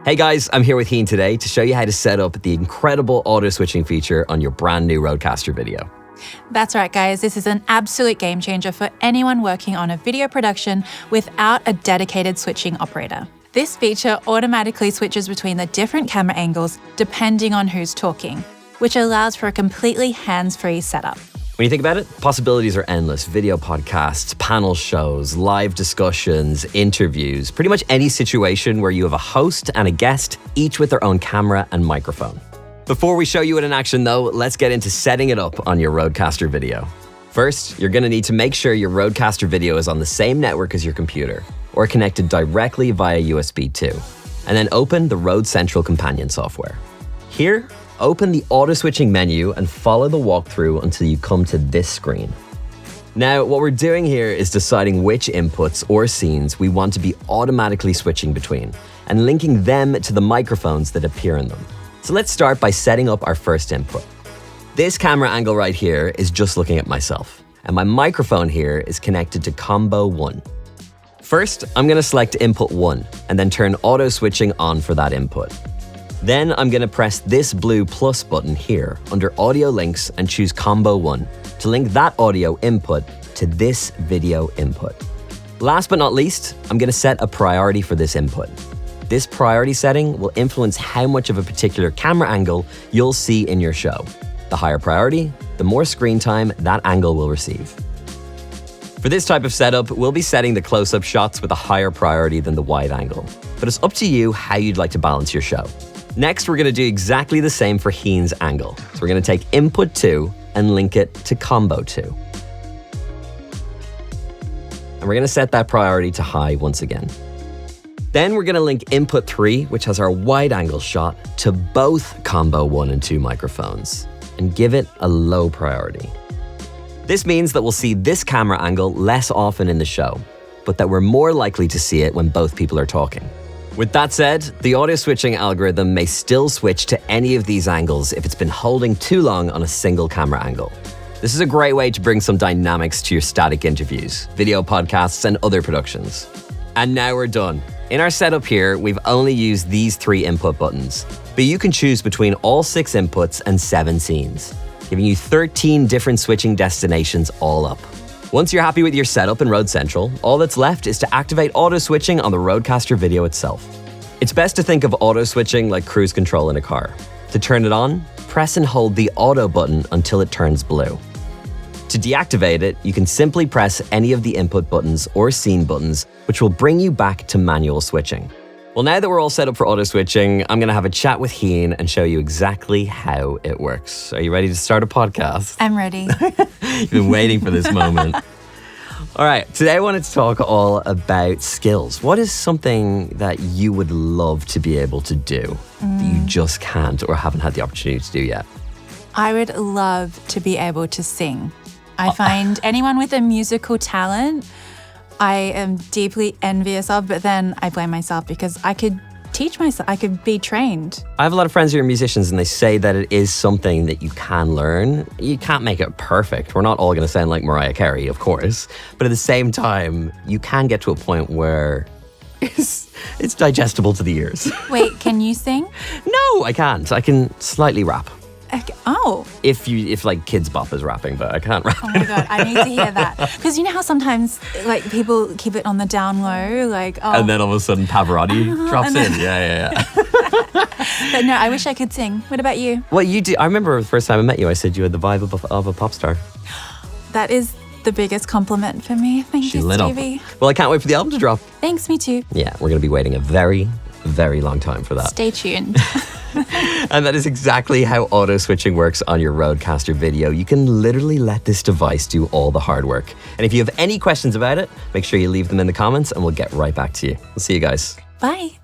Hey guys, I'm here with Heen today to show you how to set up the incredible auto switching feature on your brand new RØDECaster video. That's right, guys. This is an absolute game changer for anyone working on a video production without a dedicated switching operator. This feature automatically switches between the different camera angles depending on who's talking, which allows for a completely hands-free setup. When you think about it, possibilities are endless. Video podcasts, panel shows, live discussions, interviews, pretty much any situation where you have a host and a guest, each with their own camera and microphone. Before we show you it in action though, let's get into setting it up on your RØDECaster video. First, you're gonna need to make sure your RØDECaster video is on the same network as your computer, or connected directly via USB 2. And then open the Rode Central companion software. Here, open the auto switching menu and follow the walkthrough until you come to this screen. Now, what we're doing here is deciding which inputs or scenes we want to be automatically switching between and linking them to the microphones that appear in them. So let's start by setting up our first input. This camera angle right here is just looking at myself, and my microphone here is connected to combo 1. First, I'm gonna select input 1 and then turn auto switching on for that input. Then I'm gonna press this blue plus button here under audio links and choose combo 1 to link that audio input to this video input. Last but not least, I'm gonna set a priority for this input. This priority setting will influence how much of a particular camera angle you'll see in your show. The higher priority, the more screen time that angle will receive. For this type of setup, we'll be setting the close-up shots with a higher priority than the wide angle, but it's up to you how you'd like to balance your show. Next, we're gonna do exactly the same for Heen's angle. So we're gonna take input 2 and link it to combo 2. And we're gonna set that priority to high once again. Then we're gonna link input 3, which has our wide angle shot, to both combo 1 and 2 microphones and give it a low priority. This means that we'll see this camera angle less often in the show, but that we're more likely to see it when both people are talking. With that said, the auto switching algorithm may still switch to any of these angles if it's been holding too long on a single camera angle. This is a great way to bring some dynamics to your static interviews, video podcasts, and other productions. And now we're done. In our setup here, we've only used these 3 input buttons, but you can choose between all 6 inputs and 7 scenes, giving you 13 different switching destinations all up. Once you're happy with your setup in Rode Central, all that's left is to activate auto switching on the RØDECaster video itself. It's best to think of auto switching like cruise control in a car. To turn it on, press and hold the auto button until it turns blue. To deactivate it, you can simply press any of the input buttons or scene buttons, which will bring you back to manual switching. Well, now that we're all set up for auto switching, I'm gonna have a chat with Heen and show you exactly how it works. Are you ready to start a podcast? I'm ready. You've been waiting for this moment. All right, today I wanted to talk all about skills. What is something that you would love to be able to do that you just can't or haven't had the opportunity to do yet? I would love to be able to sing. I find anyone with a musical talent, I am deeply envious of, but then I blame myself because I could teach myself, I could be trained. I have a lot of friends who are musicians and they say that it is something that you can learn. You can't make it perfect. We're not all gonna sound like Mariah Carey, of course. But at the same time, you can get to a point where it's digestible to the ears. Wait, can you sing? No, I can't. I can slightly rap. Oh. If like Kids Bop is rapping, but I can't rap. Oh my God, I need to hear that. Because you know how sometimes like people keep it on the down low, like oh. And then all of a sudden Pavarotti drops in. Yeah. But no, I wish I could sing. What about you? Well, you do. I remember the first time I met you, I said you had the vibe of a pop star. That is the biggest compliment for me. Thank you, Stevie. Well, I can't wait for the album to drop. Thanks, me too. Yeah, we're going to be waiting a very, very long time for that. Stay tuned. And that is exactly how auto switching works on your RØDECaster video. You can literally let this device do all the hard work. And if you have any questions about it, make sure you leave them in the comments and we'll get right back to you. We'll see you guys. Bye.